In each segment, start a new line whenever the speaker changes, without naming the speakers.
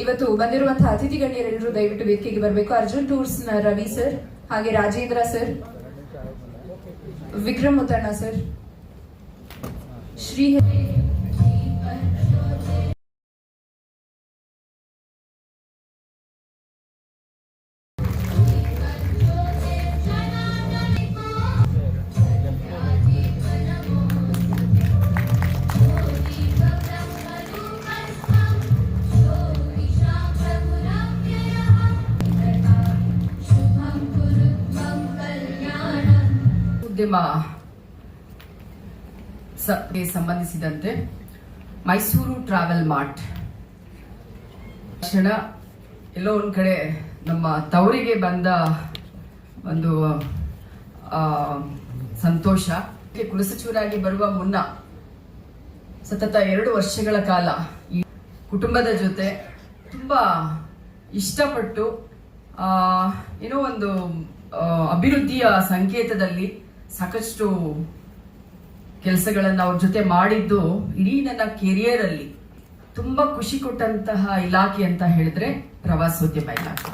ಇವತ್ತು ಬಂದಿರುವಂತಹ ಅತಿಥಿ ಗಣ್ಯರೆಲ್ಲರೂ ದಯವಿಟ್ಟು ವೇದಿಕೆಗೆ ಬರಬೇಕು. ಅರ್ಜುನ್ ಟೂರ್ಸ್ ನ ರವಿ ಸರ್, ಹಾಗೆ ರಾಜೇಂದ್ರ ಸರ್, ವಿಕ್ರಮ್ ಮುತ್ತಣ್ಣ ಸರ್, ಶ್ರೀ
ಸಂಬಂಧಿಸಿದಂತೆ ಮೈಸೂರು ಟ್ರಾವೆಲ್ ಮಾರ್ಟ್ ಕ್ಷಣ ಎಲ್ಲೋ ಒಂದ್ ಕಡೆ ನಮ್ಮ ತವರಿಗೆ ಬಂದ ಒಂದು ಸಂತೋಷ. ಕುಲಸಚಿವರಾಗಿ ಬರುವ ಮುನ್ನ ಸತತ 2 ವರ್ಷಗಳ ಕಾಲ ಈ ಕುಟುಂಬದ ಜೊತೆ ತುಂಬಾ ಇಷ್ಟಪಟ್ಟು ಏನೋ ಒಂದು ಅಭಿವೃದ್ಧಿಯ ಸಂಕೇತದಲ್ಲಿ ಸಾಕಷ್ಟು ಕೆಲಸಗಳನ್ನು ಅವ್ರ ಜೊತೆ ಮಾಡಿದ್ದು ಇಡೀ ನನ್ನ ಕೆರಿಯರ್ ಅಲ್ಲಿ ತುಂಬಾ ಖುಷಿ ಕೊಟ್ಟಂತಹ ಇಲಾಖೆ ಅಂತ ಹೇಳಿದ್ರೆ ಪ್ರವಾಸೋದ್ಯಮ ಇಲಾಖೆ.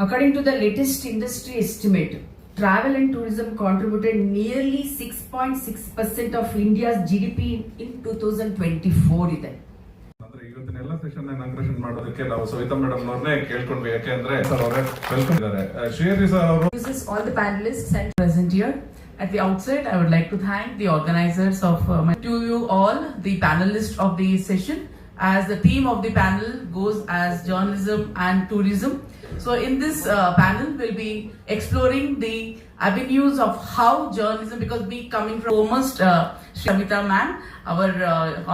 According to the latest industry estimate, travel and tourism contributed nearly 6.6% of India's GDP in 2024 ಇದೆ.
ಇವತ್ತಿನ ಎಲ್ಲ ಸೆಷನ್ ಇನಾಗ್ರೇಷನ್ ಮಾಡೋದಕ್ಕೆ ನಾವು ಸವಿತಾ ಮೇಡಮ್ ಅವ್ರನ್ನೇ ಕೇಳ್ಕೊಂಡ್ವಿ. ಯಾಕೆಂದ್ರೆ ಸರ್ ಅವರೇ ವೆಲ್ಕಮ್ ಇದ್ದಾರೆ. ಶ್ರೀಹರಿ ಸರ್ ಅವರು
all the panelists and
present here. At the outset, I would like to thank the organizers of to you all, the panelists of the session, as the theme of the panel goes as journalism and tourism. So in this panel, we'll be exploring the avenues of how journalism, because we coming from almost Shamita ma'am, our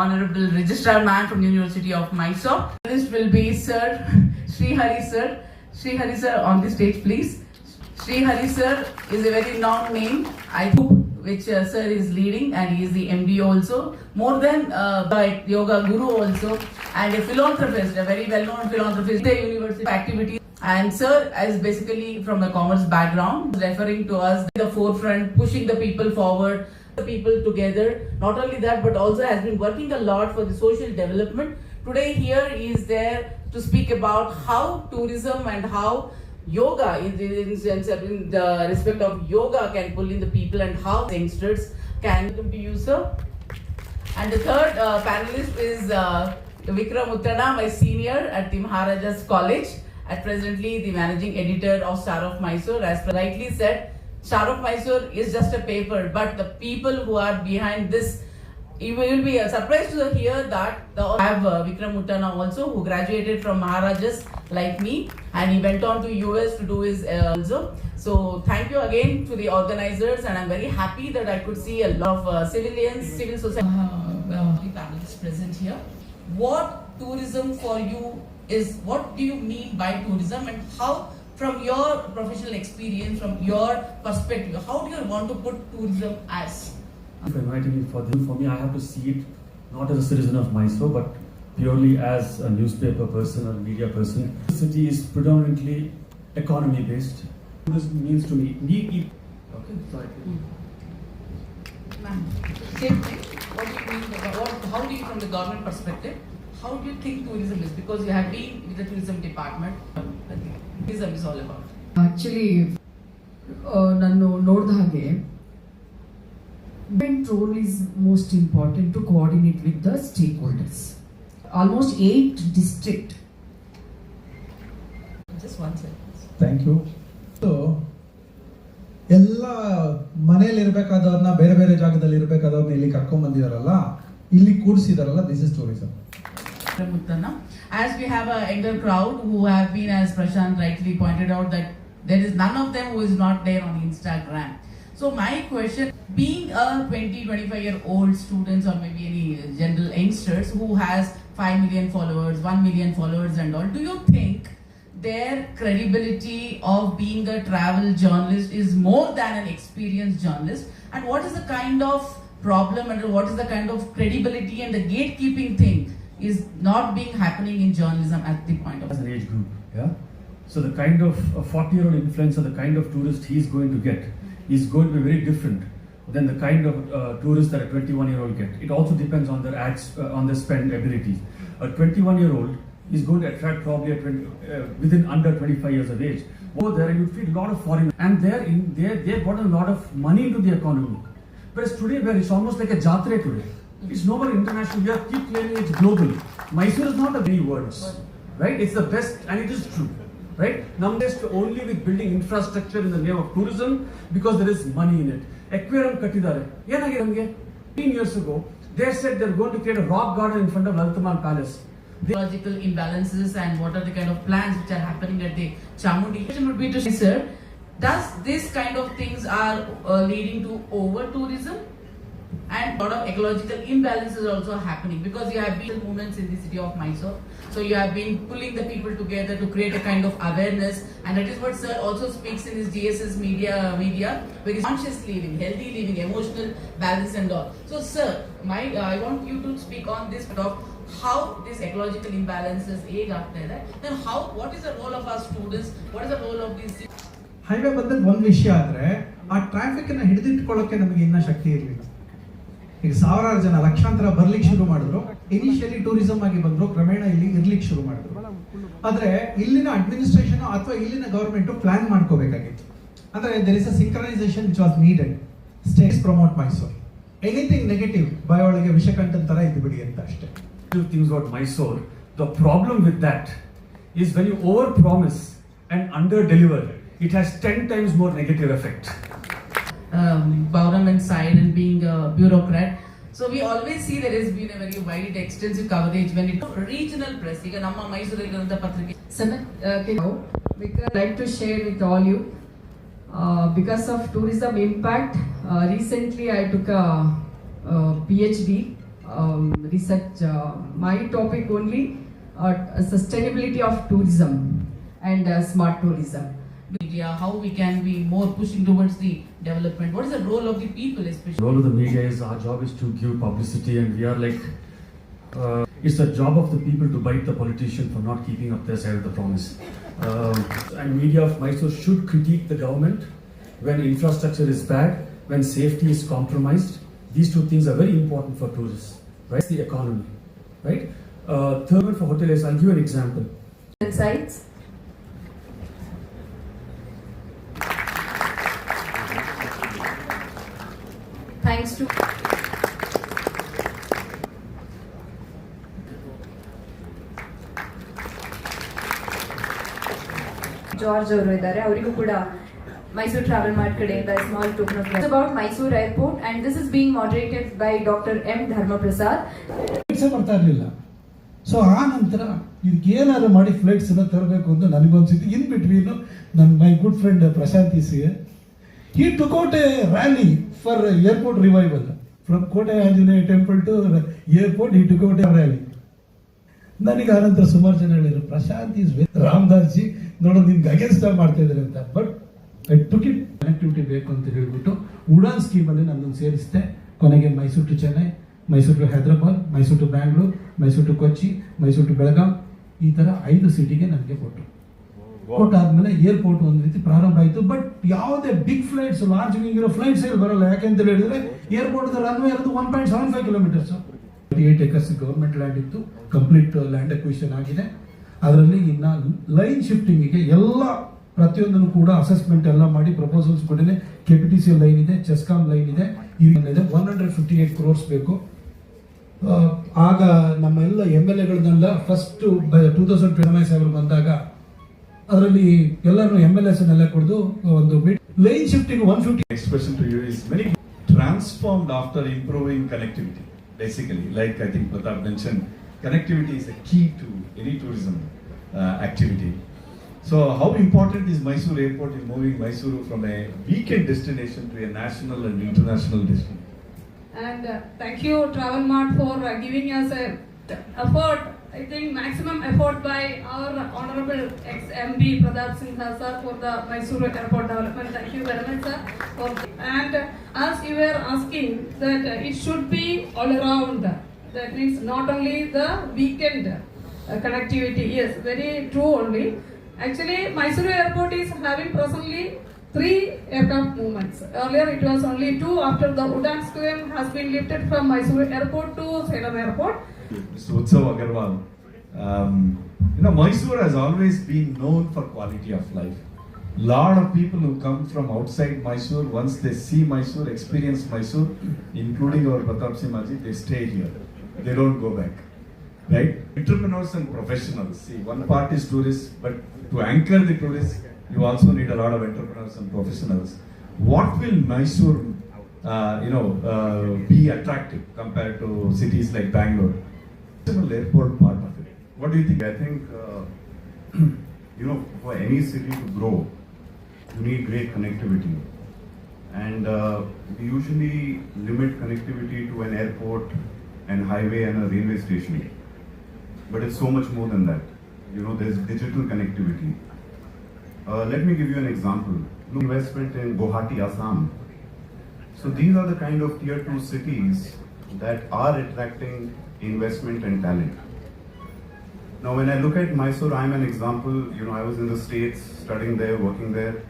honorable registrar man from University of Mysore. This will be Sir Srihari sir. Srihari sir on the stage, please. Srihari sir is a very known name, which sir is leading, and he is the MD also, more than yoga guru also, and a philanthropist, a very well-known philanthropist, the university activity. And sir is basically from the commerce background, referring to us the forefront, pushing the people forward, the people together. Not only that, but also has been working a lot for the social development. Today here he is there to speak about how tourism and how yoga in the respect of yoga can pull in the people, and how youngsters can be used. And the third panelist is Vikram Muttana, my senior at the Maharajas College, at presently the managing editor of Star of Mysore. As rightly said, Star of Mysore is just a paper, but the people who are behind this, you will be surprised to hear that I have Vikram Muttana also, who graduated from Maharajas like me, and he went on to US to do his also. So thank you again to the organizers, and I'm very happy that I could see a lot of civilians, civil society panelists present here. What tourism for you is? What do you mean by tourism, and how, from your professional experience, from your perspective, how do you want to put tourism as?
If inviting me for this, for me, I have to see it not as a citizen of Mysore, but purely as a newspaper person or media person. The city is predominantly economy based. This means to me, okay, sorry.
Ma'am, same thing. What do you mean? How do you, from the government perspective, how do you think tourism is? Because you have been with the tourism department. Tourism is all about.
Actually ನಾನು ನೋಡಿದ ಹಾಗೆ government role is most important to coordinate with the stakeholders. Almost 8 districts.
Just one sentence.
Thank you. So, ಎಲ್ಲ ಮನೆಯಲ್ಲಿ ಇರಬೇಕಾದವ್ರನ್ನ ಬೇರೆ ಬೇರೆ ಜಾಗದಲ್ಲಿ ಇರಬೇಕಾದವ್ರನ್ನ ಇಲ್ಲಿ ಕರ್ಕೊಂಡ್ ಬಂದಿದಾರಲ್ಲ, ಇಲ್ಲಿ ಕೂಡಿಸಿದಾರಲ್ಲ, this is tourism.
As we have a younger crowd who have been, as Prashant rightly pointed out, that there is none of them who is not there on Instagram. So my question, being a 20-25-year-old students, or maybe any general youngsters who has 5 million followers, 1 million followers and all, do you think their credibility of being a travel journalist is more than an experienced journalist? And what is the kind of problem, and what is the kind of credibility and the gatekeeping thing is not being happening in journalism at the point of
as an age group? Yeah. So the kind of 40-year-old influencer, the kind of tourist he is going to get is going to be very different than the kind of tourists that a 21-year-old get. It also depends on their ads, on their spend abilities. A 21-year-old is going to attract probably within under 25 years of age. Go there and you feed a lot of foreigners, and they've got a lot of money into the economy. Whereas today, where it's almost like a jatre today, it's no more international. We are keep claiming it's global. Mysore is not a many words, right? It's the best, and it is true, right? Nowadays, only with building infrastructure in the name of tourism because there is money in it. Aquarium kattidare. Yenagide namge 15 years ago, they said they're going to create a rock garden in front of Lalitamal Palace.
Ecological imbalances and what are the kind of plans which are happening at the Chamundi. Question would be to sir, does this kind of things are leading to over tourism and lot of ecological imbalances also happening because you have been movements in the city of Mysore, so you have been pulling the people together to create a kind of awareness, and that is what sir also speaks in his GSS media where he's conscious living, healthy living, emotional balance and all. So sir, I want you to speak on this of how these ecological imbalances then what is the role of our students, what is the role of these
highway ಬಂದದ್ದು ಒಂದು ವಿಷಯ ಆದ್ರೆ ಆ traffic ಅನ್ನ ಹಿಡಿದಿಟ್ಕೊಳ್ಳೋಕೆ ನಮಗೆ ಇನ್ನ ಶಕ್ತಿ ಇರಲಿಲ್ಲ. ಈಗ ಸಾವಿರಾರು ಜನ ಲಕ್ಷಾಂತರ ಬರ್ಲಿಕ್ಕೆ ಶುರು ಮಾಡಿದ್ರು. ಇನಿಷಿಯಲಿ ಟೂರಿಸಂ ಆಗಿ ಬಂದ್ರು, ಕ್ರಮೇಣ ಇಲ್ಲಿ ಇರ್ಲಿಕ್ಕೆ ಶುರು ಮಾಡಿದ್ರು. ಆದ್ರೆ ಇಲ್ಲಿನ ಅಡ್ಮಿನಿಸ್ಟ್ರೇಷನ್ ಅಥವಾ ಇಲ್ಲಿನ ಗವರ್ಮೆಂಟ್ ಪ್ಲಾನ್ ಮಾಡ್ಕೋಬೇಕಾಗಿತ್ತು. ಅಂದ್ರೆ there is a synchronisation which was needed. States promote Mysuru. Anything negative ಬಾಯೊಳಗೆ ವಿಷಕಂಠನ್ ತರ ಇದ್ದು ಬಿಡಿ ಅಂತ ಅಷ್ಟೇ.
Two things about Mysore. The problem with that is when you over-promise and under-deliver, it has 10 times more negative effect.
Bauram and side and being a bureaucrat. So we always see there has been a very wide, extensive coverage when it regional press. ಈಗ ನಮ್ಮ ಮೈಸೂರಿನ ಪತ್ರಿಕೆ.
Because I'd like to share with all you, because of tourism impact, recently I took a PhD research. My topic only sustainability of tourism and smart tourism.
Media, how we can be more pushing towards the development. What is the role of the people, especially?
The role of the media is our job is to give publicity, and we are like it's the job of the people to bite the politician for not keeping up their side of the promise. And media of Mysore should critique the government when infrastructure is bad, when safety is compromised. These two things are very important for tourists, right? The economy, right? Third one for hoteliers, I'll give you an example.
Insights. Thanks to George ಅವರು ಇದ್ದಾರೆ, ಅವರಿಗೂ ಕೂಡ Mysuru travel mart ಕಡೆಯಿಂದ small token of about Mysuru airport and this is being moderated by doctor M Dharmaprasad.
ಬರ್ತಾ ಇರಲಿಲ್ಲ. So ಆ ನಂತರ ಇದಕ್ಕೆ ಏನಾದ್ರು ಮಾಡಿ ಫ್ಲೈಟ್ಸ್ ಎಲ್ಲ ತರಬೇಕು ಅಂತ ನನಗೊಂದ್ಸಿತ್ತು. ಇನ್ ಬಿಟ್ವೀನ್ ನನ್ನ ಮೈ ಗುಡ್ ಫ್ರೆಂಡ್ ಪ್ರಶಾಂತ್ ಇಸಿಗೆ he took out a rally for airport revival from Kota Anjaneya temple to airport. He took out a rally. ನನಗೆ ಆನಂತರ ಸುಮಾರು ಜನ ಹೇಳಿದ್ರು ಪ್ರಶಾಂತ್ ಈಸ್ ರಾಮದಾಸ್ ಜಿ ನೋಡೋ ನಿಮ್ಗೆ ಅಗೇನ್ಸ್ಟ್ ಮಾಡ್ತಾ ಇದ್ದಾರೆ ಅಂತ. But I took it connectivity ಬೇಕು ಅಂತ ಹೇಳ್ಬಿಟ್ಟು ಉಡಾನ್ ಸ್ಕೀಮಲ್ಲಿ ನನ್ನನ್ನು ಸೇರಿಸಿದೆ. ಕೊನೆಗೆ Mysuru to Chennai, Mysuru to Hyderabad, Mysuru to Bangalore, Mysuru to Kochi, Mysuru to Belgaum, ಈ ಥರ 5 ಸಿಟಿಗೆ ನನಗೆ ಕೊಟ್ಟರು. ಕೊಟ್ಟಾದ್ಮೇಲೆ ಏರ್ಪೋರ್ಟ್ ಒಂದು ರೀತಿ ಪ್ರಾರಂಭ ಆಯಿತು. ಬಟ್ ಯಾವುದೇ ಬಿಗ್ ಫ್ಲೈಟ್ಸ್, ಲಾರ್ಜ್ ವಿಂಗ್ ಇರೋ ಫ್ಲೈಟ್ಸ್ ಹೇಳಿ ಬರಲ್ಲ. ಯಾಕೆಂತ ಹೇಳಿದ್ರೆ ಏರ್ಪೋರ್ಟ್ ರನ್ವೇ ಇರೋದು 1.75 ಕಿಲೋಮೀಟರ್ಸ್. 8 acres ಗವರ್ಮೆಂಟ್ ಲ್ಯಾಂಡ್ ಇತ್ತು, ಕಂಪ್ಲೀಟ್ ಲ್ಯಾಂಡ್ ಅಕ್ವಿಷನ್ ಆಗಿದೆ. ಅದರಲ್ಲಿ ಇನ್ನ ಲೈನ್ ಶಿಫ್ಟಿಂಗಿಗೆ ಎಲ್ಲ ಪ್ರತಿಯೊಂದನ್ನು ಕೂಡ ಅಸೆಸ್ಮೆಂಟ್ ಎಲ್ಲ ಮಾಡಿ ಪ್ರಪೋಸಲ್ಸ್ ಕೊಟ್ಟಿದೆ. KPTC ಲೈನ್ ಇದೆ, ಚೆಸ್ಕಾಂ ಲೈನ್ ಇದೆ, ಇದೆ 158 crores ಬೇಕು. ಆಗ ನಮ್ಮ ಎಲ್ಲ MLAಗಳನ್ನೆಲ್ಲ ಫಸ್ಟ್ 2027 ಬಂದಾಗ ಅದರಲ್ಲಿ ಎಲ್ಲರೂ MLAs ನೆಲ್ಲ ಕೊಡ್ದು ಒಂದು line shifting 150
expression to you is very transformed after improving connectivity. Basically, like I think Pratap mentioned, connectivity is a key to any tourism activity. So how important is Mysore Airport in moving Mysuru from a weekend destination to a national and international destination?
And thank you Travel Mart for giving us a effort. I think maximum effort by our honorable ex-MD Pradap Sinha sir for the Mysore Airport development. Thank you very much sir. And as you were asking that it should be all around. That means not only the weekend connectivity. Yes, very true only. Actually, Mysore Airport is having presently 3 aircraft movements. Earlier it was only 2 after the Udan scheme has been lifted from Mysore Airport to Salem Airport.
Mr. Utsav Agarwal Mysore has always been known for quality of life. Lot of people who come from outside Mysore, once they see Mysore, experience Mysore, including our Pratap Singh Maji, they stay here. They don't go back. Right? Entrepreneurs and professionals. See, one part is tourists, but to anchor the tourists, you also need a lot of entrepreneurs and professionals. What will Mysore, be attractive compared to cities like Bangalore? Airport part of it. What do you think?
I think, for any city to grow, you need great connectivity. And we usually limit connectivity to an airport and highway and a railway station. But it's so much more than that. There's digital connectivity. Let me give you an example. Investment in Guwahati, Assam. So these are the kind of tier 2 cities that are attracting investment and talent. Now when I look at Mysore, I'm an example. I was in the States, studying there, working there.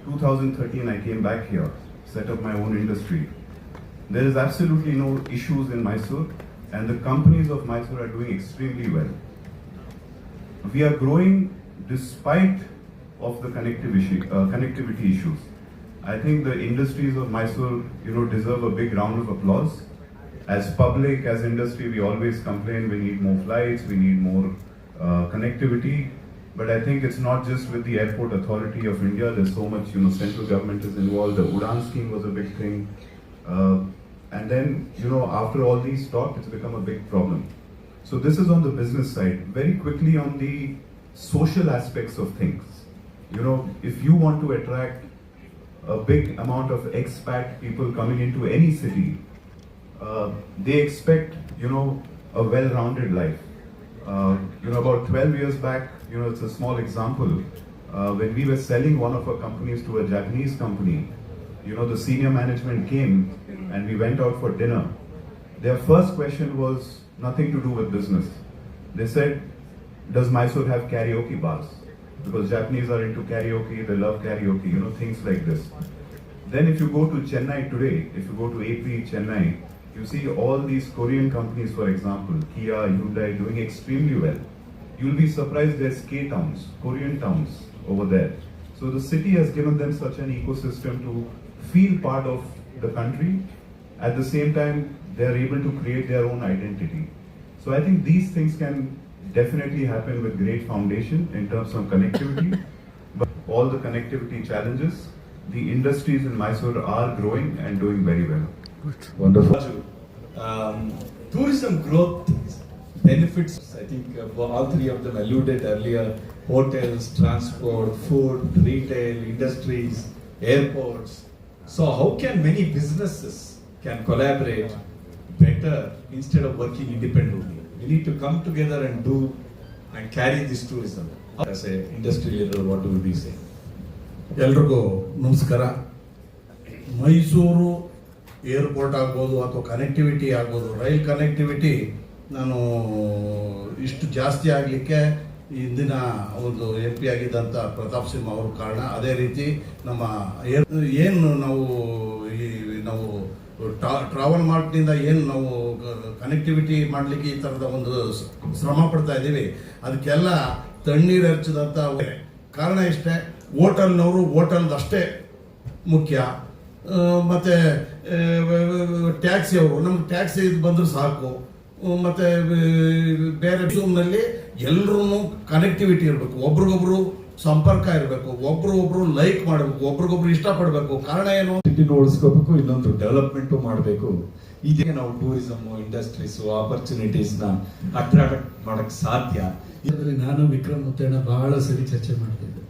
2013 I came back here, set up my own industry. There is absolutely no issues in Mysore, and the companies of Mysore are doing extremely well. We are growing despite of the connectivity issues. I think the industries of Mysore, deserve a big round of applause. As public, as industry, we always complain we need more flights, we need more connectivity. But I think it's not just with the Airport Authority of India. There's so much, central government is involved. The Udan scheme was a big thing. And then, after all these talk, it's become a big problem. So this is on the business side. Very quickly on the social aspects of things. If you want to attract a big amount of expat people coming into any city, they expect, a well-rounded life. About 12 years back, it's a small example. When we were selling one of our companies to a Japanese company, the senior management came and we went out for dinner. Their first question was nothing to do with business. They said, does Mysore have karaoke bars? Because Japanese are into karaoke, they love karaoke, things like this. Then if you go to Chennai today, if you go to AP, Chennai, you see all these Korean companies, for example, Kia, Hyundai, doing extremely well. You'll be surprised there's K-towns, Korean towns over there. So the city has given them such an ecosystem to feel part of the country. At the same time, they're able to create their own identity. So I think these things can definitely happen with great foundation in terms of connectivity. But all the connectivity challenges, the industries in Mysore are growing and doing very well.
Wonderful. Tourism growth benefits, I think all three of them alluded earlier: hotels, transport, food, retail, industries, airports. So how can many businesses can collaborate better instead of working independently? We need to come together and do and carry this tourism. As an industry leader, what do we say?
ಎಲ್ರಿಗೂ ನಮಸ್ಕಾರ. Mysuru airport ಆಗ್ಬೋದು ಅಥವಾ connectivity ಆಗ್ಬೋದು, rail connectivity ನಾನು ಇಷ್ಟು ಜಾಸ್ತಿ ಆಗಲಿಕ್ಕೆ ಇಂದಿನ ಒಂದು MP ಆಗಿದ್ದಂಥ ಪ್ರತಾಪ್ ಸಿಂಹ ಅವರು ಕಾರಣ. ಅದೇ ರೀತಿ ನಮ್ಮ ಏನು ನಾವು ಟ್ರಾವೆಲ್ ಮಾರ್ಟ್ನಿಂದ ಏನು ನಾವು ಕನೆಕ್ಟಿವಿಟಿ ಮಾಡಲಿಕ್ಕೆ ಈ ಥರದ ಒಂದು ಶ್ರಮ ಪಡ್ತಾ ಇದ್ದೀವಿ, ಅದಕ್ಕೆಲ್ಲ ತಣ್ಣೀರು ಹಚ್ಚಿದಂಥ ಕಾರಣ ಇಷ್ಟೇ. ಹೋಟೆಲ್ನವರು ಹೋಟೆಲ್ದಷ್ಟೇ ಮುಖ್ಯ. ಮತ್ತು ಟ್ಯಾಕ್ಸಿಯವರು ನಮ್ಗೆ ಟ್ಯಾಕ್ಸಿ ಇದು ಬಂದರೂ ಸಾಕು. ಮತ್ತು ಬೇರೆ ಝೂಮ್ನಲ್ಲಿ ಎಲ್ಲರೂ ಕನೆಕ್ಟಿವಿಟಿ ಇರಬೇಕು, ಒಬ್ರಿಗೊಬ್ರು ಸಂಪರ್ಕ ಇರಬೇಕು, ಒಬ್ರು ಲೈಕ್ ಮಾಡಬೇಕು, ಒಬ್ರಿಗೊಬ್ರು ಇಷ್ಟಪಡಬೇಕು. ಕಾರಣ ಏನು?
ಸಿಟಿನ ಉಳಿಸ್ಕೋಬೇಕು, ಇನ್ನೊಂದು ಡೆವಲಪ್ಮೆಂಟ್ ಮಾಡಬೇಕು. ಇದೇ ನಾವು ಟೂರಿಸಮ್ ಇಂಡಸ್ಟ್ರೀಸ್ ಆಪರ್ಚುನಿಟೀಸ್ ನ ಅಟ್ರಾಕ್ಟ್ ಮಾಡಕ್ ಸಾಧ್ಯ.
ಇದರಲ್ಲಿ ನಾನು ವಿಕ್ರಮ್ ಮುತ್ತಣ್ಣ ಬಹಳ ಸರಿ ಚರ್ಚೆ ಮಾಡ್ತಿದ್ದೆ.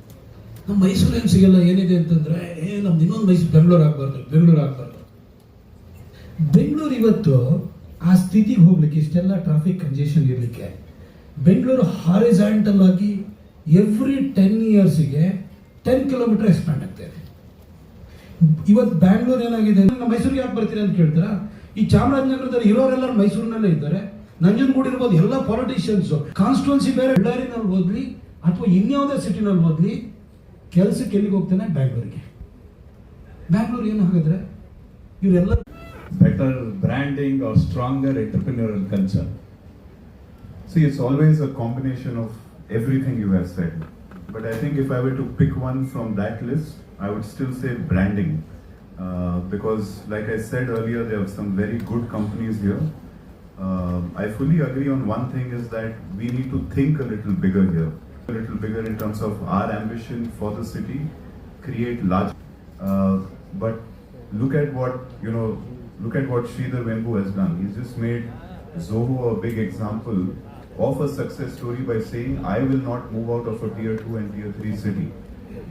ನಮ್ಮ ಮೈಸೂರು ಏನು ಸಿಗಲ್ಲ, ಏನಿದೆ ಅಂತಂದ್ರೆ ನಮ್ದು ಇನ್ನೊಂದು ಮೈಸೂರು ಬೆಂಗಳೂರು ಆಗಬಾರ್ದು. ಬೆಂಗಳೂರು ಇವತ್ತು ಆ ಸ್ಥಿತಿಗೆ ಹೋಗ್ಲಿಕ್ಕೆ, ಇಷ್ಟೆಲ್ಲ ಟ್ರಾಫಿಕ್ ಕಂಜೆಷನ್ ಇರಲಿಕ್ಕೆ, ಬೆಂಗಳೂರು ಹಾರಿಜಾಂಟಲ್ ಆಗಿ ಎವ್ರಿ 10 ಇಯರ್ಸಿಗೆ 10 ಕಿಲೋಮೀಟರ್ ಎಕ್ಸ್ಪ್ಯಾಂಡ್ ಆಗ್ತಾ ಇದೆ. ಇವತ್ತು ಬ್ಯಾಂಗ್ಳೂರ್ ಏನಾಗಿದೆ, ನಮ್ಮ ಮೈಸೂರಿಗೆ ಯಾಕೆ ಬರ್ತೀರಿ ಅಂತ ಕೇಳ್ತಾರ, ಈ ಚಾಮರಾಜನಗರದಲ್ಲಿ ಇರೋರೆಲ್ಲ ಮೈಸೂರಿನಲ್ಲೇ ಇದ್ದಾರೆ. ನಂಜನಗೂಡು ಇರ್ಬೋದು, ಎಲ್ಲ ಪಾಲಿಟಿಷಿಯನ್ಸ್ ಕಾನ್ಸ್ಟಿಟ್ಯೂನ್ಸಿ ಬೇರೆ ಬಳ್ಳಾರಿನಲ್ಲಿ ಓದ್ಲಿ ಅಥವಾ ಇನ್ಯಾವುದೇ ಸಿಟಿನಲ್ಲಿ ಓದ್ಲಿ, ಕೆಲಸಕ್ಕೆ ಎಲ್ಲಿಗೆ ಹೋಗ್ತಾನೆ? ಬ್ಯಾಂಗ್ಳೂರಿಗೆ. ಬ್ಯಾಂಗ್ಳೂರ್ ಏನು ಹಾಗಾದ್ರೆ ಇವರೆಲ್ಲ
better branding or stronger entrepreneurial culture.
See, it's always a combination of everything you have said. But I think if I were to pick one from that list, I would still say branding. Because like I said earlier, there are some very good companies here. I fully agree on one thing is that we need to think a little bigger here. A little bigger in terms of our ambition for the city, create large. But look at what Sridhar Vembu has done. He's just made Zoho a big example of a success story by saying, I will not move out of a tier 2 and tier 3 city.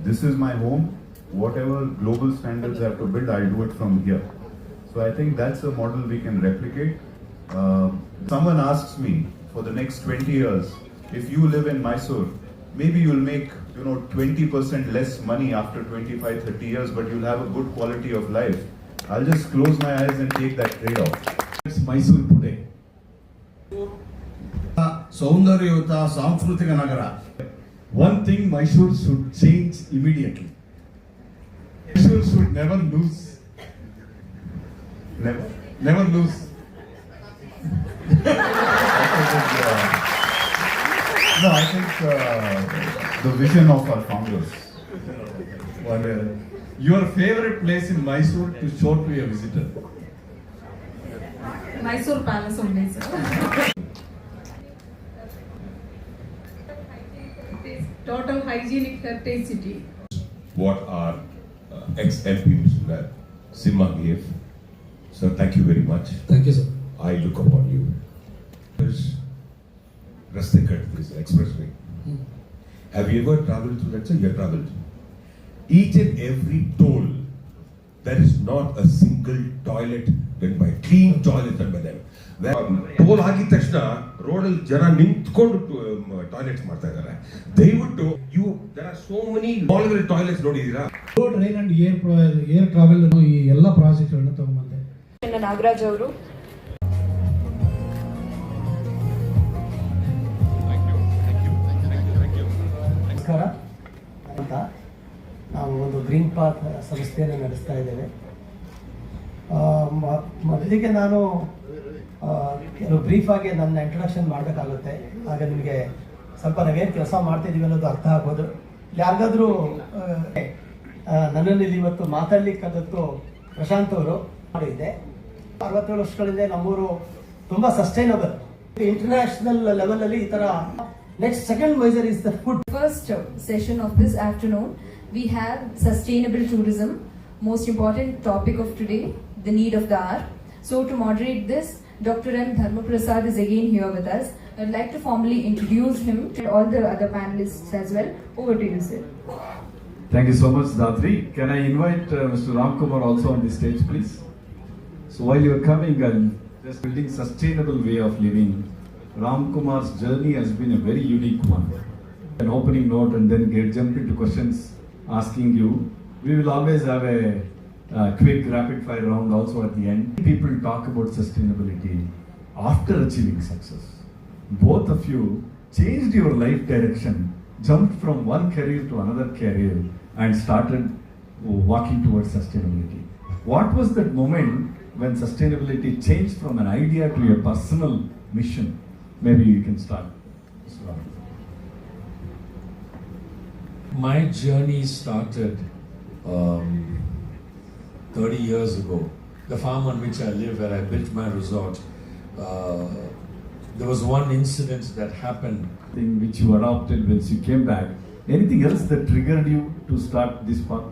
This is my home. Whatever global standards I have to build, I'll do it from here. So I think that's a model we can replicate. Someone asks me for the next 20 years, if you live in Mysore, maybe you'll make 20% less money after 25-30 years, but you'll have a good quality of life. I'll just close my eyes and take that trade-off.
It's Mysore today.
ಸೌಂದರ್ಯಯುತ ಸಾಂಸ್ಕೃತಿಕ ನಗರ.
One thing Mysore should change immediately. Mysore should never lose. Never lose.
No, I think the vision of our founders.
Your favorite place in Mysore to show to a visitor?
Mysore Palace only, sir. Total hygienic heritage city.
What our ex-MP Mr. Simha gave. Sir, thank you very much.
Thank you, sir.
I look upon you. Rastekat is expressway. Have you ever traveled through that? Sir, you have traveled. Each and every toll, there is not a single toilet done by clean toilet done by them. Toll ಆಗಿದ ತಕ್ಷಣ ರೋಡಲ್ಲಿ ಜನ ನಿಂತ್ಕೊಂಡು toilets ಮಾಡ್ತಾ ಇದ್ದಾರೆ. ದಯವಿಟ್ಟು there are so many toilets ನೋಡಿದೀರಾ?
Road rail and air travel ಈ ಎಲ್ಲ ಪ್ರಾಜೆಕ್ಟ್ಗಳನ್ನ ತಗೊಂಡ್ಬಂದೆ.
ನಾಗರಾಜ್ ಅವರು
ನಮಸ್ಕಾರ ಅಂತ ನಾವು ಒಂದು ಗ್ರೀನ್ ಪಾತ್ ಸಂಸ್ಥೆಯನ್ನು ನಡೆಸ್ತಾ ಇದ್ದೇವೆ. ಮೊದಲಿಗೆ ನಾನು ಕೆಲವು ಬ್ರೀಫಾಗಿ ನನ್ನ ಇಂಟ್ರೊಡಕ್ಷನ್ ಮಾಡಬೇಕಾಗುತ್ತೆ. ಆಗ ನಿಮಗೆ ಸ್ವಲ್ಪ ನಾವೇನು ಕೆಲಸ ಮಾಡ್ತಿದ್ದೀವಿ ಅನ್ನೋದು ಅರ್ಥ ಆಗ್ಬೋದು. ಯಾರಿಗಾದರೂ ನನ್ನಲ್ಲಿ ಇವತ್ತು ಮಾತಾಡಲಿಕ್ಕಂತೂ ಪ್ರಶಾಂತ್ ಅವರು ಮಾಡಿದ್ದೆ. 67 ವರ್ಷಗಳಿಂದ ನಮ್ಮೂರು ತುಂಬ ಸಸ್ಟೈನಬಲ್ ಇಂಟರ್ನ್ಯಾಷನಲ್ ಲೆವೆಲಲ್ಲಿ ಈ ಥರ. Next, second measure is the food.
First session of this afternoon, we have sustainable tourism, most important topic of today, the need of the hour. So to moderate this, Dr. M. Dharma Prasad is again here with us. I'd like to formally introduce him and all the other panelists as well. Over to you, sir.
Thank you so much, Datri. Can I invite Mr. Ramkumar also on the stage, please? So while you are coming and just building sustainable way of living, Ramkumar's journey has been a very unique one. An opening note and then jump into questions asking you. We will always have a quick rapid fire round also at the end. People talk about sustainability after achieving success. Both of you changed your life direction, jumped from one career to another career and started walking towards sustainability. What was that moment when sustainability changed from an idea to a personal mission? Maybe you can start.
My journey started 30 years ago. The farm on which I live, where I built my resort, there was one incident that happened.
Thing which you adopted once you came back. Anything else that triggered you to start this path?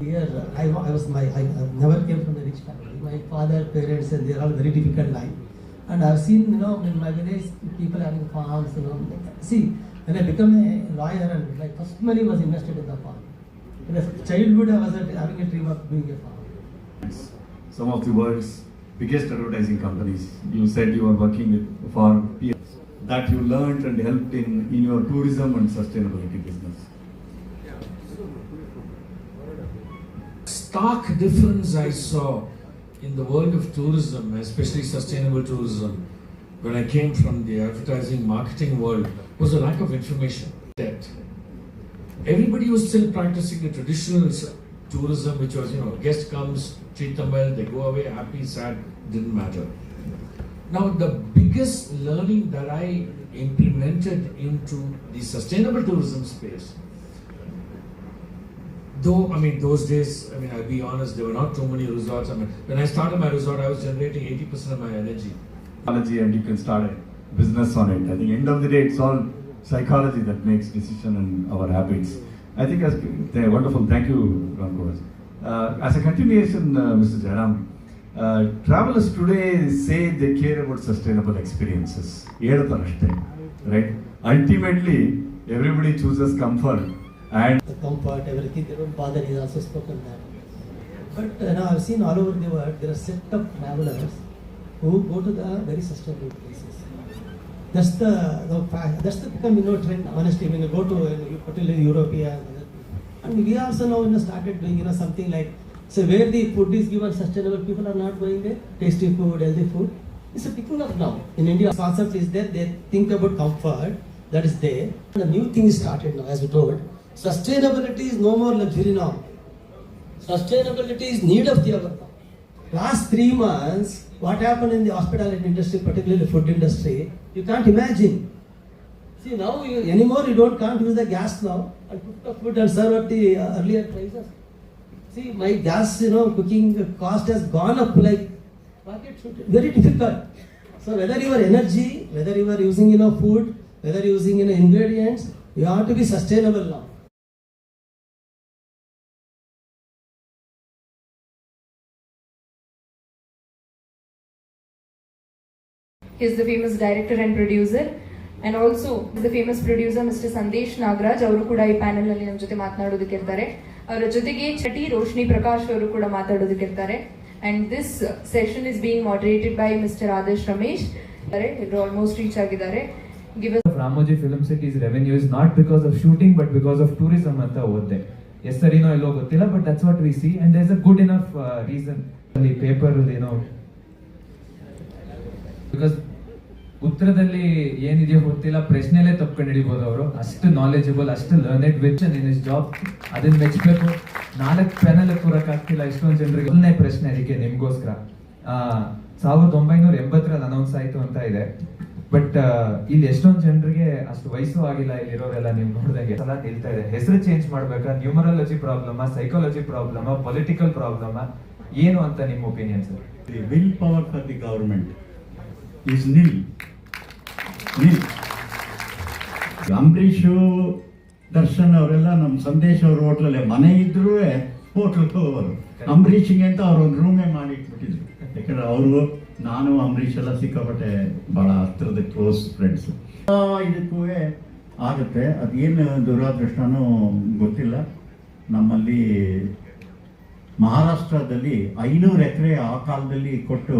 Here, I never came from a rich family. My father, parents, and they're all very difficult life. And I've seen, in my village, people having farms, See, when I became a lawyer, and my first money was invested in the farm. In childhood, I was having a dream of being a farmer.
Some of the world's biggest advertising companies. You said you were working for peers that you learned and helped in your tourism and sustainability business.
Stark difference I saw in the world of tourism, especially sustainable tourism, when I came from the advertising marketing world, was a lack of information. Everybody was still practicing the traditional tourism, which was, guest comes, treat them well, they go away, happy, sad, didn't matter. Now, the biggest learning that I implemented into the sustainable tourism space, though, I mean, those days, I mean, I'll be honest, there were not too many resorts. I mean, when I started my resort, I was generating 80% of my energy.
Psychology, and you can start a business on it. I think end of the day, it's all psychology that makes decision and our habits. I think they're wonderful. Thank you, Ram. As a continuation, Mr. Jairam, travelers today say they care about sustainable experiences. Right? Ultimately, everybody chooses comfort and
the comfort, everything, they don't bother. He's also spoken that. But now I've seen all over the world, there are set of travelers who go to the very sustainable places. That's the become trend. Honestly, when you go to particularly European, and we also now started doing something like, so where the food is given sustainable, people are not going there. Tasty food, healthy food. It's picking up now. In India, the concept is there. They think about comfort. That is there. And a new thing is started now, as we told. Sustainability is no more luxury now. Sustainability is need of the hour. Last 3 months, what happened in the hospitality industry, particularly the food industry, you can't imagine. See, now anymore you can't use the gas now and cook the food and serve at the earlier prices. See, my gas, cooking cost has gone up like market should. Very difficult. So whether your energy, whether you are using food, whether you are using ingredients, you have to be sustainable now.
He is the famous director and producer, and also the famous producer Mr. Sandesh Nagraj. ಅವರು ಕೂಡ ಈ panel ನಲ್ಲಿ ನಮ್ಮ ಜೊತೆ ಮಾತನಾಡೋದಕ್ಕೆ ಇರ್ತಾರೆ. ಅವರ ಜೊತೆಗೆ ಚಟಿ ರೋಶ್ನಿ ಪ್ರಕಾಶ್ ಅವರು ಕೂಡ ಮಾತಾಡೋದಕ್ಕೆ ಇರ್ತಾರೆ. And this session is being moderated by Mr. Adarsh Ramesh. They almost reach ಆಗಿದ್ದಾರೆ. Give us
Ramoji Film City's revenue is not because of shooting but because of tourism ಅಂತ ಓದ್ದೆ. Yes sir, ಎಲ್ಲೋ ಗೊತ್ತಿಲ್ಲ, but that's what we see, and there's a good enough reason. The paper, because ಉತ್ತರದಲ್ಲಿ ಏನಿದೆಯೋ ಗೊತ್ತಿಲ್ಲ, ಪ್ರಶ್ನೆಲೇ ತಪ್ಕೊಂಡು ಹಿಡಿಬಹುದು ಅವರು. ಅಷ್ಟು knowledgeable, ಅಷ್ಟು learned which in is job. ಅದನ್ನ ಮೆಚ್ಚಬೇಕು. 4 panel ಕೂರಕ್ಕಾಗ್ತಿಲ್ಲ ಇಷ್ಟೊಂದು ಜನರಿಗೆ. ಮೊದಲನೇ ಪ್ರಶ್ನೆ ಅದಕ್ಕೆ ನಿಮ್ಗೋಸ್ಕರ. 1980ರಲ್ಲಿ ಅನೌನ್ಸ್ ಆಯ್ತು ಅಂತ ಇದೆ, ಬಟ್ ಇಲ್ಲಿ ಎಷ್ಟೊಂದು ಜನರಿಗೆ ಅಷ್ಟು ವಯಸ್ಸು ಆಗಿಲ್ಲ. ಇಲ್ಲಿರೋರೆಲ್ಲ ನೀವು ನೋಡಿದಂಗೆ ಸಲ ನಿಲ್ತಾ ಇದೆ. ಹೆಸರು ಚೇಂಜ್ ಮಾಡ್ಬೇಕಾ, numerology problem, psychology problem, political problem, ಏನು ಅಂತ ನಿಮ್ಮ opinion sir?
The willpower for the government is nil. Ambareesh, Darshan ಅವರೆಲ್ಲ ನಮ್ಮ ಸಂದೇಶ್ ಅವ್ರ ಹೋಟ್ಲಲ್ಲೇ ಮನೆ ಇದ್ರೂ ಹೋಟ್ಲ್ಗೆ ಹೋಗೋರು. ಅಂಬರೀಷಿಗೆ ಅಂತ ಅವ್ರು ಒಂದು ರೂಮೇ ಮಾಡಿ ಇಟ್ಬಿಟ್ಟಿದ್ರು. ಯಾಕಂದ್ರೆ ಅವರು, ನಾನು ಅಂಬರೀಷ್ ಎಲ್ಲ ಸಿಕ್ಕಾಪಟ್ಟೆ ಭಾಳ ಹತ್ತಿರದ ಕ್ಲೋಸ್ ಫ್ರೆಂಡ್ಸ್. ಇದಕ್ಕೂ ಆಗುತ್ತೆ. ಅದೇನು ದುರಾದೃಷ್ಟನೂ ಗೊತ್ತಿಲ್ಲ. ನಮ್ಮಲ್ಲಿ ಮಹಾರಾಷ್ಟ್ರದಲ್ಲಿ 500 ಎಕರೆ ಆ ಕಾಲದಲ್ಲಿ ಕೊಟ್ಟು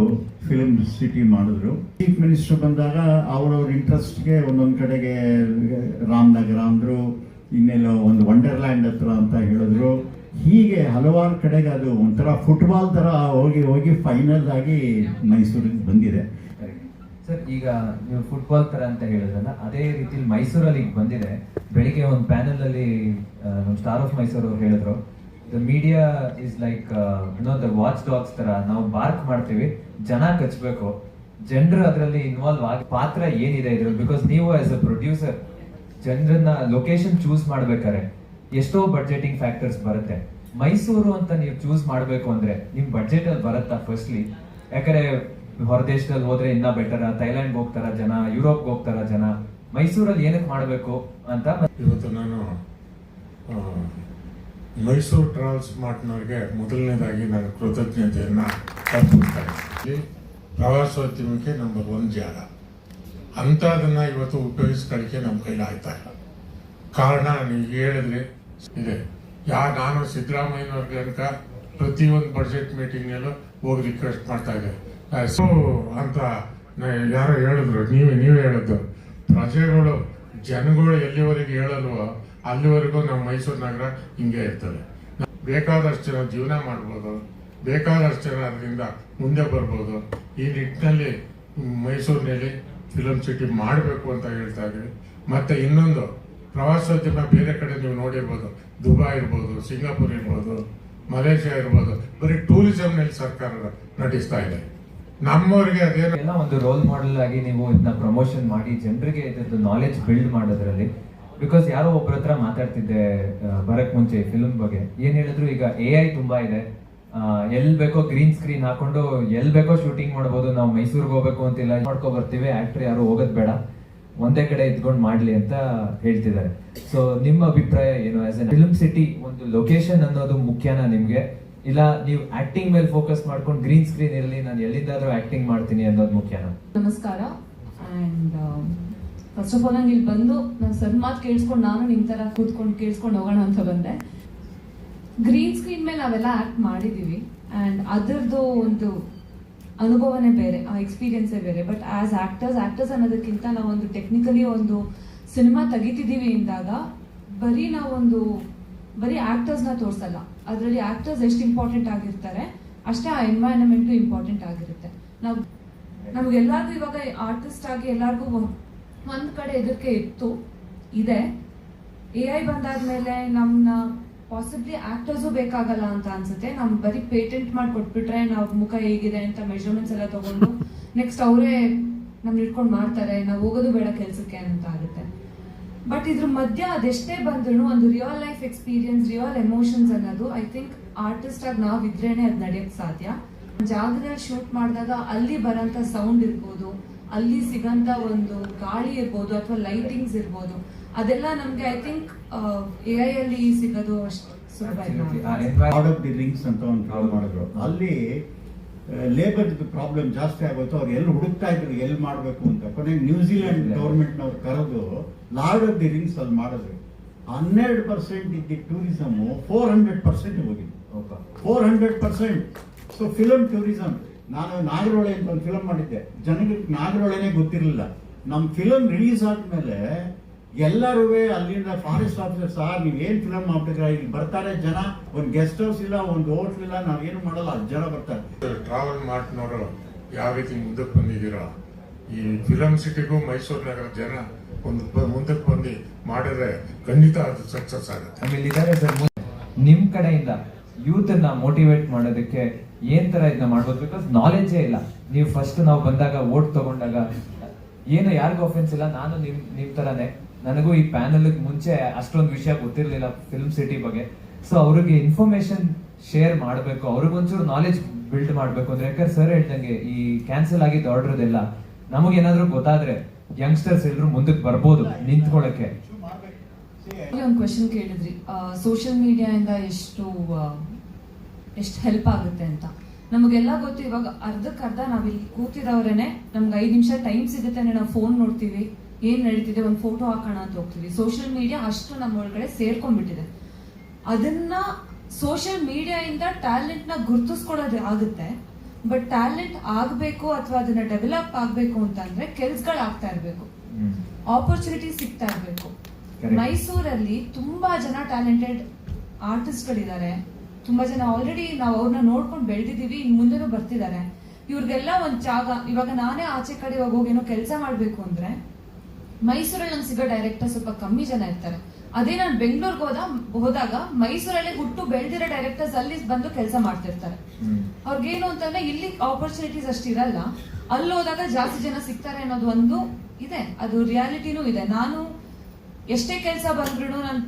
ಫಿಲ್ಮ್ ಸಿಟಿ ಮಾಡಿದ್ರು. ಚೀಫ್ ಮಿನಿಸ್ಟರ್ ಬಂದಾಗ ಅವ್ರವ್ರ ಇಂಟ್ರೆಸ್ಟ್ಗೆ ಒಂದೊಂದು ಕಡೆಗೆ ರಾಮನಗರ ಅಂದರು, ಇನ್ನೆಲ್ಲೋ ಒಂದು ವಂಡರ್ಲ್ಯಾಂಡ್ ಹತ್ರ ಅಂತ ಹೇಳಿದ್ರು. ಹೀಗೆ ಹಲವಾರು ಕಡೆಗೆ ಅದು ಒಂಥರ ಫುಟ್ಬಾಲ್ ಥರ ಹೋಗಿ ಫೈನಲ್ ಆಗಿ ಮೈಸೂರಿಗೆ ಬಂದಿದೆ.
ಸರ್, ಈಗ ನೀವು ಫುಟ್ಬಾಲ್ ತರ ಅಂತ ಹೇಳಿದ್ರಲ್ಲ, ಅದೇ ರೀತಿಲಿ ಮೈಸೂರಲ್ಲಿ ಈಗ ಬಂದಿದೆ. ಬೆಳಿಗ್ಗೆ ಒಂದು ಪ್ಯಾನಲ್ ಅಲ್ಲಿ ನಮ್ಮ ಸ್ಟಾರ್ ಆಫ್ ಮೈಸೂರು ಅವ್ರು ಹೇಳಿದ್ರು, the media is like the watch dogs ತರ. ನಾವು ಬಾರ್ಕ್ ಮಾಡ್ತೀವಿ, ಜನ ಕಚ್ಚಬೇಕು, ಜನರು ಅದರಲ್ಲಿ ಇನ್ವಾಲ್ವ್ ಆಗಿ ಪಾತ್ರ ಏನಿದೆ ಇದ್ರಲ್ಲಿ. ಬಿಕಾಸ್ ನೀವು ಆಸ್ ಅ ಪ್ರೊಡ್ಯೂಸರ್ ಜನರನ್ನ ಲೊಕೇಶನ್ ಚೂಸ್ ಮಾಡ್ಬೇಕಾರೆ ಎಷ್ಟೋ ಬಡ್ಜೆಟಿಂಗ್ ಫ್ಯಾಕ್ಟರ್ಸ್ ಬರುತ್ತೆ. ಮೈಸೂರು ಅಂತ ನೀವು ಚೂಸ್ ಮಾಡಬೇಕು ಅಂದ್ರೆ ನಿಮ್ ಬಡ್ಜೆಟ್ ಅಲ್ಲಿ ಬರುತ್ತಾ ಫಸ್ಟ್ಲಿ? ಯಾಕಂದ್ರೆ ಹೊರದೇಶದಲ್ಲಿ ಹೋದ್ರೆ ಇನ್ನ ಬೆಟರ್, ಥೈಲ್ಯಾಂಡ್ ಹೋಗ್ತಾರ ಜನ, ಯುರೋಪ್ ಹೋಗ್ತಾರ ಜನ, ಮೈಸೂರಲ್ಲಿ ಏನಕ್ಕೆ ಮಾಡಬೇಕು ಅಂತ.
ಇವತ್ತು ನಾನು ಮೈಸೂರು ಟ್ರಾವೆಲ್ಸ್ ಮಾರ್ಟ್ನವ್ರಿಗೆ ಮೊದಲನೇದಾಗಿ ನಾನು ಕೃತಜ್ಞತೆಯನ್ನ ಅರ್ಪಿಸ್ತಾರೆ. ಪ್ರವಾಸೋದ್ಯಮಕ್ಕೆ ನಂಬರ್ 1 ಜಾಗ ಅಂಥದನ್ನ ಇವತ್ತು ಉಪಯೋಗಿಸ್ಕೊಳ್ಳಿಕ್ಕೆ ನಮ್ಮ ಕೈಲಿ ಆಯ್ತಾ ಇಲ್ಲ. ಕಾರಣ ನೀವು ಹೇಳಿದ್ರೆ ಇದೆ. ನಾನು ಸಿದ್ದರಾಮಯ್ಯನವ್ರಿಗೆ ತನಕ ಪ್ರತಿಯೊಂದು ಬಡ್ಜೆಟ್ ಮೀಟಿಂಗ್ನಲ್ಲೂ ಹೋಗಿ ರಿಕ್ವೆಸ್ಟ್ ಮಾಡ್ತಾ ಇದ್ದೆ. ಸೊ ಅಂತ ಯಾರೋ ಹೇಳಿದ್ರು, ನೀವೇ ಹೇಳಿದ್ದು, ಪ್ರಜೆಗಳು ಜನಗಳು ಎಲ್ಲಿವರೆಗೆ ಹೇಳಲ್ವೋ ಅಲ್ಲಿವರೆಗೂ ನಮ್ಮ ಮೈಸೂರು ನಗರ ಹಿಂಗೆ ಇರ್ತದೆ. ಬೇಕಾದಷ್ಟು ಜನ ಜೀವನ ಮಾಡ್ಬೋದು, ಬೇಕಾದಷ್ಟು ಜನ ಅದರಿಂದ ಮುಂದೆ ಬರ್ಬೋದು. ಈ ನಿಟ್ಟಿನಲ್ಲಿ ಮೈಸೂರಿನಲ್ಲಿ ಫಿಲಮ್ ಸಿಟಿ ಮಾಡಬೇಕು ಅಂತ ಹೇಳ್ತಾ ಇದ್ದೀವಿ. ಮತ್ತು ಇನ್ನೊಂದು ಪ್ರವಾಸೋದ್ಯಮ ಬೇರೆ ಕಡೆ ನೀವು ನೋಡಿರ್ಬೋದು, ದುಬೈ ಇರ್ಬೋದು, ಸಿಂಗಾಪುರ್ ಇರ್ಬೋದು, ಮಲೇಷ್ಯಾ ಇರ್ಬೋದು, ಬರೀ ಟೂರಿಸಂನಲ್ಲಿ ಸರ್ಕಾರ ನಡೆಸ್ತಾ ಇದೆ. ನಮ್ಮವ್ರಿಗೆ ಅದೇನು
ಎಲ್ಲ ಒಂದು ರೋಲ್ ಮಾಡೆಲ್ ಆಗಿ ನೀವು ಇದನ್ನ ಪ್ರಮೋಷನ್ ಮಾಡಿ ಜನರಿಗೆ ಇದ್ರದ್ದು ನಾಲೆಜ್ ಬಿಲ್ಡ್ ಮಾಡೋದ್ರಲ್ಲಿ, ಬಿಕಾಸ್ ಯಾರೋ ಒಬ್ಬರ ಹತ್ರ ಮಾತಾಡ್ತಿದ್ದೆ ಬರಕ್ ಮುಂಚೆ ಫಿಲ್ಮ್ ಬಗ್ಗೆ, ಏನ್ ಹೇಳಿದ್ರು ಈಗ AI ತುಂಬಾ ಇದೆ, ಎಲ್ ಬೇಕೋ ಗ್ರೀನ್ ಸ್ಕ್ರೀನ್ ಹಾಕೊಂಡು ಎಲ್ ಬೇಕೋ ಶೂಟಿಂಗ್ ಮಾಡ್ಬೋದು, ನಾವು ಮೈಸೂರಿಗೆ ಹೋಗ್ಬೇಕು ಅಂತಿಲ್ಲ, ಮಾಡ್ಕೊ ಬರ್ತೀವಿ, ಆಕ್ಟರ್ ಯಾರು ಹೋಗೋದ್ ಬೇಡ, ಒಂದೇ ಕಡೆ ಇದ್ಕೊಂಡು ಮಾಡ್ಲಿ ಅಂತ ಹೇಳ್ತಿದ್ದಾರೆ. ಸೊ ನಿಮ್ಮ ಅಭಿಪ್ರಾಯ ಏನು? ಆಸ್ ಎ ಫಿಲ್ಮ್ ಸಿಟಿ ಒಂದು ಲೊಕೇಶನ್ ಅನ್ನೋದು ಮುಖ್ಯನಾ ನಿಮ್ಗೆ, ಇಲ್ಲ ನೀವು ಆಕ್ಟಿಂಗ್ ಮೇಲೆ ಫೋಕಸ್ ಮಾಡ್ಕೊಂಡು ಗ್ರೀನ್ ಸ್ಕ್ರೀನ್ ಇರಲಿ ನಾನು ಎಲ್ಲಿಂದಾದ್ರೂ ಆಕ್ಟಿಂಗ್ ಮಾಡ್ತೀನಿ ಅನ್ನೋದು ಮುಖ್ಯನಾ?
ನಮಸ್ಕಾರ. ಆ್ಯಂಡ್ ಫಸ್ಟ್ ಆಫ್ ಆಲ್ ನಂಗೆ ಇಲ್ಲಿ ಬಂದು ನಾನು ಸರ್ ಮಾತು ಕೇಳಿಸ್ಕೊಂಡು ನಾನು ನಿಮ್ಮ ಥರ ಕೂತ್ಕೊಂಡು ಕೇಳಿಸ್ಕೊಂಡು ಹೋಗೋಣ ಅಂತ ಬಂದೆ. ಗ್ರೀನ್ ಸ್ಕ್ರೀನ್ ಮೇಲೆ ನಾವೆಲ್ಲ ಆ್ಯಕ್ಟ್ ಮಾಡಿದ್ದೀವಿ ಆ್ಯಂಡ್ ಅದರದ್ದು ಒಂದು ಅನುಭವನೇ ಬೇರೆ, ಆ ಎಕ್ಸ್ಪೀರಿಯನ್ಸೇ ಬೇರೆ. ಬಟ್ ಆ್ಯಸ್ ಆ್ಯಕ್ಟರ್ಸ್ ಅನ್ನೋದಕ್ಕಿಂತ ನಾವೊಂದು ಟೆಕ್ನಿಕಲಿ ಒಂದು ಸಿನಿಮಾ ತೆಗಿತಿದ್ದೀವಿ ಅಂದಾಗ ಬರೀ ಆ್ಯಕ್ಟರ್ಸ್ನ ತೋರಿಸಲ್ಲ, ಅದರಲ್ಲಿ ಆ್ಯಕ್ಟರ್ಸ್ ಎಷ್ಟು ಇಂಪಾರ್ಟೆಂಟ್ ಆಗಿರ್ತಾರೆ ಅಷ್ಟೇ ಆ ಎನ್ವೈರನ್ಮೆಂಟು ಇಂಪಾರ್ಟೆಂಟ್ ಆಗಿರುತ್ತೆ. ನಮಗೆಲ್ಲರಿಗೂ ಇವಾಗ ಆರ್ಟಿಸ್ಟ್ ಆಗಿ ಎಲ್ಲರಿಗೂ ಒಂದು ಕಡೆ ಎದುರಿಕೆ ಇದೆ. AI ಬಂದಾದ್ಮೇಲೆ ನಮ್ಮನ್ನ ಪಾಸಿಬ್ಲಿ ಆಕ್ಟರ್ಸು ಬೇಕಾಗಲ್ಲ ಅಂತ ಅನ್ಸುತ್ತೆ. ನಮ್ಗೆ ಬರೀ ಪೇಟೆಂಟ್ ಮಾಡಿ ಕೊಟ್ಬಿಟ್ರೆ ನಾವು ಮುಖ ಹೇಗಿದೆ ಅಂತ ಮೆಜರ್ಮೆಂಟ್ಸ್ ಎಲ್ಲ ತಗೊಂಡು ನೆಕ್ಸ್ಟ್ ಅವರೇ ನಮ್ನ ಇಟ್ಕೊಂಡು ಮಾಡ್ತಾರೆ, ನಾವು ಹೋಗೋದು ಬೇಡ ಕೆಲಸಕ್ಕೆ ಅಂತ ಆಗುತ್ತೆ. ಬಟ್ ಇದ್ರ ಮಧ್ಯ ಅದೆಷ್ಟೇ ಬಂದ್ರೂ ಒಂದು real life experience, real emotions ಅನ್ನೋದು ಐ ಥಿಂಕ್ ಆರ್ಟಿಸ್ಟ್ ಆಗಿ ನಾವು ಇದ್ರೇನೆ ಅದು ನಡೆಯಕ್ಕೆ ಸಾಧ್ಯ. ಜಾಗದಲ್ಲಿ ಶೂಟ್ ಮಾಡಿದಾಗ ಅಲ್ಲಿ ಬರೋಂಥ ಸೌಂಡ್ ಇರ್ಬೋದು, ಅಲ್ಲಿ ಸಿಗಂತ ಒಂದು ಗಾಳಿ ಇರ್ಬೋದು ಅಥವಾ ಲೈಟಿಂಗ್ಸ್ ಇರ್ಬೋದು, ಅದೆಲ್ಲ ನಮ್ಗೆ ಐ ಥಿಂಕ್ AI ಅಲ್ಲಿ ಸಿಗೋದು ಅಷ್ಟು ಸುಲಭ ಇಲ್ಲ.
ಲಾರ್ಡ್ ಆಫ್ ದಿ ರಿಂಗ್ಸ್ ಅಂತ ಒಂದು ಕಾಲ್ ಮಾಡಿದ್ರು, ಅಲ್ಲಿ ಲೇಬರ್ ಪ್ರಾಬ್ಲಮ್ ಜಾಸ್ತಿ ಆಗೋಯ್ತು, ಅವ್ರು ಎಲ್ಲಿ ಹುಡುಕ್ತಾ ಇದ್ರು ಎಲ್ಲಿ ಮಾಡಬೇಕು ಅಂತ. ಕೊನೆಗೆ ನ್ಯೂಜಿಲೆಂಡ್ ಗೌರ್ಮೆಂಟ್ನವ್ರು ಕರೆದು ಲಾರ್ಡ್ ಆಫ್ ದಿ ರಿಂಗ್ಸ್ ಅಲ್ಲಿ ಮಾಡಿದ್ರು. 12% ಇದ್ದ ಟೂರಿಸಮ್ 400% ಹೋಗಿದ್ದು, 400%. ಸೊ ಫಿಲಮ್ ಟೂರಿಸಮ್, ನಾನು ನಾಗರಹೊಳೆ ಅಂತ ಒಂದು ಫಿಲಮ್ ಮಾಡಿದ್ದೆ, ಜನಕ್ಕೆ ನಾಗರಹೊಳೆನೇ ಗೊತ್ತಿರಲಿಲ್ಲ. ನಮ್ಮ ಫಿಲಮ್ ರಿಲೀಸ್ ಆದ್ಮೇಲೆ ಎಲ್ಲರೂ ಅಲ್ಲಿಂದ ಫಾರೆಸ್ಟ್ ಆಫೀಸರ್ ಸರ್ ನೀವೇನು ಫಿಲಮ್ ಮಾಡ್ತಿದ್ರ, ಇಲ್ಲಿ ಬರ್ತಾರೆ ಜನ, ಒಂದು ಗೆಸ್ಟ್ ಹೌಸ್ ಇಲ್ಲ, ಒಂದು ಹೋಟ್ಲ್ ಇಲ್ಲ, ನಾವೇನು ಮಾಡಲ್ಲ, ಜನ ಬರ್ತಾರೆ.
ಟ್ರಾವೆಲ್ ಮಾಡ್ನವರು ಯಾವ ರೀತಿ ಮುಂದಕ್ಕೆ ಬಂದಿದ್ದೀರೋ, ಈ ಫಿಲಮ್ ಸಿಟಿಗೂ ಮೈಸೂರಿನಾಗ ಜನ ಒಂದು ಮುಂದಕ್ಕೆ ಬಂದು ಮಾಡಿದ್ರೆ ಖಂಡಿತ ಅದು ಸಕ್ಸಸ್ ಆಗುತ್ತೆ.
ಆಮೇಲೆ ಇದಾರೆ ಸರ್, ನಿಮ್ ಕಡೆಯಿಂದ ಯೂತ್ ಅನ್ನ ಮೋಟಿವೇಟ್ ಮಾಡೋದಕ್ಕೆ ಏನ್ ತರ ಇದನ್ನ ಮಾಡ್ಬೋದು? ಬಿಕಾಸ್ ನಾಲೆಜೇ ಇಲ್ಲ. ನೀವು ಫಸ್ಟ್ ನಾವು ಬಂದಾಗ ವೋಟ್ ತಗೊಂಡಾಗ ಏನು ಯಾರಿಗೂ ಅಫೆನ್ಸ್ ಇಲ್ಲ, ನಾನು ನಿಮ್ ತರಾನೇ, ನನಗೂ ಈ ಪ್ಯಾನಲ್ ಮುಂಚೆ ಅಷ್ಟೊಂದು ವಿಷಯ ಗೊತ್ತಿರಲಿಲ್ಲ ಫಿಲ್ಮ್ ಸಿಟಿ ಬಗ್ಗೆ. ಸೊ ಅವ್ರಿಗೆ ಇನ್ಫಾರ್ಮೇಶನ್ ಶೇರ್ ಮಾಡಬೇಕು, ಅವ್ರಿಗೊಂಚೂರು ನಾಲೆಜ್ ಬಿಲ್ಡ್ ಮಾಡಬೇಕು ಅಂದ್ರೆ, ಯಾಕಂದ್ರೆ ಸರ್ ಹೇಳ್ದಂಗೆ ಈ ಕ್ಯಾನ್ಸಲ್ ಆಗಿದ್ದ ಆರ್ಡರ್ದೆಲ್ಲ ನಮಗೇನಾದ್ರೂ ಗೊತ್ತಾದ್ರೆ ಯಂಗ್ಸ್ಟರ್ಸ್ ಎಲ್ಲರೂ ಮುಂದಕ್ಕೆ ಬರ್ಬೋದು ನಿಂತ್ಕೊಳ್ಳಕ್ಕೆ.
ಒಂದು ಕ್ವೆಶನ್ ಕೇಳಿದ್ರಿ, ಸೋಷಿಯಲ್ ಮೀಡಿಯಾದಿಂದ ಎಷ್ಟು ಹೆಲ್ಪ್ ಆಗುತ್ತೆ ಅಂತ. ನಮಗೆಲ್ಲ ಗೊತ್ತು, ಇವಾಗ ಅರ್ಧಕ್ಕರ್ಧ ನಾವಿಲ್ಲಿ ಕೂತಿರೋರೇನೆ ನಮ್ಗೆ 5 ನಿಮಿಷ ಟೈಮ್ ಸಿಗುತ್ತೆ, ನಾವು ಫೋನ್ ನೋಡ್ತೀವಿ, ಏನ್ ನಡೀತಿದೆ ಒಂದು ಫೋಟೋ ಹಾಕೋಣ ಅಂತ ಹೋಗ್ತೀವಿ. ಸೋಷಿಯಲ್ ಮೀಡಿಯಾ ಅಷ್ಟು ನಮ್ಮ ಒಳಗಡೆ ಸೇರ್ಕೊಂಡ್ಬಿಟ್ಟಿದೆ. ಅದನ್ನ ಸೋಷಿಯಲ್ ಮೀಡಿಯಾದಿಂದ ಟ್ಯಾಲೆಂಟ್ ನ ಗುರುತಿಸ್ಕೊಡೋದು ಆಗುತ್ತೆ. ಬಟ್ ಟ್ಯಾಲೆಂಟ್ ಆಗಬೇಕು ಅಥವಾ ಅದನ್ನ ಡೆವಲಪ್ ಆಗಬೇಕು ಅಂತಂದ್ರೆ ಕೆಲ್ಸಗಳಾಗ್ತಾ ಇರಬೇಕು, ಆಪರ್ಚುನಿಟಿ ಸಿಗ್ತಾ ಇರಬೇಕು. ಮೈಸೂರಲ್ಲಿ ತುಂಬಾ ಜನ ಟ್ಯಾಲೆಂಟೆಡ್ ಆರ್ಟಿಸ್ಟ್ಗಳಿದ್ದಾರೆ, ತುಂಬಾ ಜನ ಆಲ್ರೆಡಿ ನಾವು ಅವ್ರನ್ನ ನೋಡ್ಕೊಂಡು ಬೆಳೆದಿದ್ದೀವಿ, ಇನ್ ಮುಂದೆನೂ ಬರ್ತಿದ್ದಾರೆ. ಇವ್ರಿಗೆಲ್ಲ ಒಂದು ಜಾಗ, ಇವಾಗ ನಾನೇ ಆಚೆ ಕಡೆ ಇವಾಗ ಹೋಗೇನೋ ಕೆಲಸ ಮಾಡ್ಬೇಕು ಅಂದ್ರೆ ಮೈಸೂರಲ್ಲಿ ನಂಗೆ ಸಿಗೋ ಡೈರೆಕ್ಟರ್ ಸ್ವಲ್ಪ ಕಮ್ಮಿ ಜನ ಇರ್ತಾರೆ. ಅದೇ ನಾನು ಬೆಂಗಳೂರಿಗೆ ಹೋದಾಗ ಮೈಸೂರಲ್ಲಿ ಹುಟ್ಟು ಬೆಳೆದಿರೋ ಡೈರೆಕ್ಟರ್ಸ್ ಅಲ್ಲಿ ಬಂದು ಕೆಲಸ ಮಾಡ್ತಿರ್ತಾರೆ. ಅವ್ರಿಗೇನು ಅಂತಂದ್ರೆ ಇಲ್ಲಿ ಆಪರ್ಚುನಿಟೀಸ್ ಅಷ್ಟಿರಲ್ಲ, ಅಲ್ಲಿ ಹೋದಾಗ ಜಾಸ್ತಿ ಜನ ಸಿಗ್ತಾರೆ ಅನ್ನೋದು ಒಂದು ಇದೆ, ಅದು ರಿಯಾಲಿಟಿನೂ ಇದೆ. ನಾನು ಎಷ್ಟೇ ಕೆಲಸ ಬಂದ್ರು ನಾನು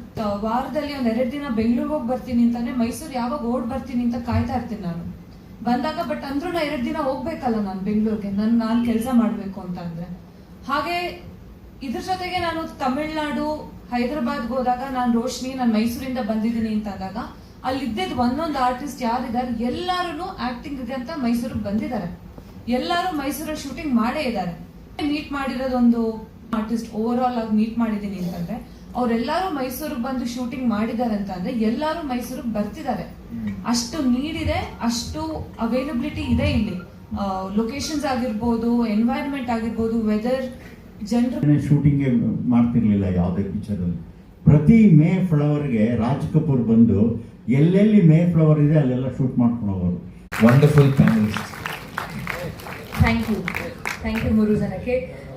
ವಾರದಲ್ಲಿ 1-2 ದಿನ ಬೆಂಗಳೂರಿಗೆ ಹೋಗಿ ಬರ್ತೀನಿ ಅಂತಂದ್ರೆ ಮೈಸೂರು ಯಾವಾಗ ಓಡ್ ಬರ್ತೀನಿ ಅಂತ ಕಾಯ್ತಾ ಇರ್ತೀನಿ ನಾನು ಬಂದಾಗ. ಬಟ್ ಅಂದ್ರೂ ನಾ 2 ದಿನ ಹೋಗ್ಬೇಕಲ್ಲ ನಾನು ಬೆಂಗಳೂರಿಗೆ, ನಾನು ಕೆಲಸ ಮಾಡ್ಬೇಕು ಅಂತ ಅಂದ್ರೆ. ಹಾಗೆ ಇದ್ರ ಜೊತೆಗೆ ನಾನು ತಮಿಳ್ನಾಡು, ಹೈದರಾಬಾದ್ಗೆ ಹೋದಾಗ ನಾನು ರೋಶ್ನಿ, ನಾನು ಮೈಸೂರಿಂದ ಬಂದಿದ್ದೀನಿ ಅಂತ ಅಂದಾಗ ಅಲ್ಲಿದ್ದ ಒಂದೊಂದು ಆರ್ಟಿಸ್ಟ್ ಯಾರಿದ್ದಾರೆ ಎಲ್ಲಾರು ಆಕ್ಟಿಂಗ್ ಇದೆ ಅಂತ ಮೈಸೂರಿಗೆ ಬಂದಿದ್ದಾರೆ. ಎಲ್ಲರೂ ಮೈಸೂರಲ್ಲಿ ಶೂಟಿಂಗ್ ಮಾಡೇ ಇದ್ದಾರೆ. ಮೀಟ್ ಮಾಡಿರೋದೊಂದು ಆರ್ಟಿಸ್ಟ್ ಓವರ್ ಆಲ್ ಆಗಿ ಮೀಟ್ ಮಾಡಿದೀನಿ ಅಂತಂದ್ರೆ ಅವರೆಲ್ಲರೂ ಮೈಸೂರಿಗೆ ಬಂದು ಶೂಟಿಂಗ್ ಮಾಡಿದ್ದಾರೆ ಅಂತ ಅಂದ್ರೆ ಎಲ್ಲರೂ ಮೈಸೂರಿಗೆ ಬರ್ತಿದ್ದಾರೆ. ಅಷ್ಟು ನೀಡ್ ಇದೆ, ಅಷ್ಟು ಅವೈಲಬಿಲಿಟಿ ಇದೆ ಇಲ್ಲಿ. ಲೊಕೇಶನ್ಸ್ ಆಗಿರ್ಬೋದು, ಎನ್ವೈರನ್ಮೆಂಟ್ ಆಗಿರ್ಬೋದು, ವೆದರ್, ಜನರು
ಶೂಟಿಂಗ್ ಮಾಡ್ತಿರ್ಲಿಲ್ಲ ಯಾವುದೇ ಪಿಕ್ಚರ್ ಅಲ್ಲಿ. ಪ್ರತಿ ಮೇ ಫ್ಲವರ್ಗೆ ರಾಜ್ ಕಪೂರ್ ಬಂದು ಎಲ್ಲೆಲ್ಲಿ ಮೇ ಫ್ಲವರ್ ಇದೆ ಅಲ್ಲೆಲ್ಲ ಶೂಟ್ ಮಾಡ್ಕೊಂಡು ಹೋಗೋರು.
Wonderful panellist.
ಥ್ಯಾಂಕ್ ಯು 3 ಜನಕ್ಕೆ,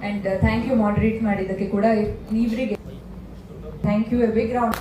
ಅಂಡ್ ಥ್ಯಾಂಕ್ ಯು ಮಾಡರೇಟ್ ಮಾಡಿದ್ದಕ್ಕೆ ಕೂಡ. ಇವರಿಗೆ thank you, a big round.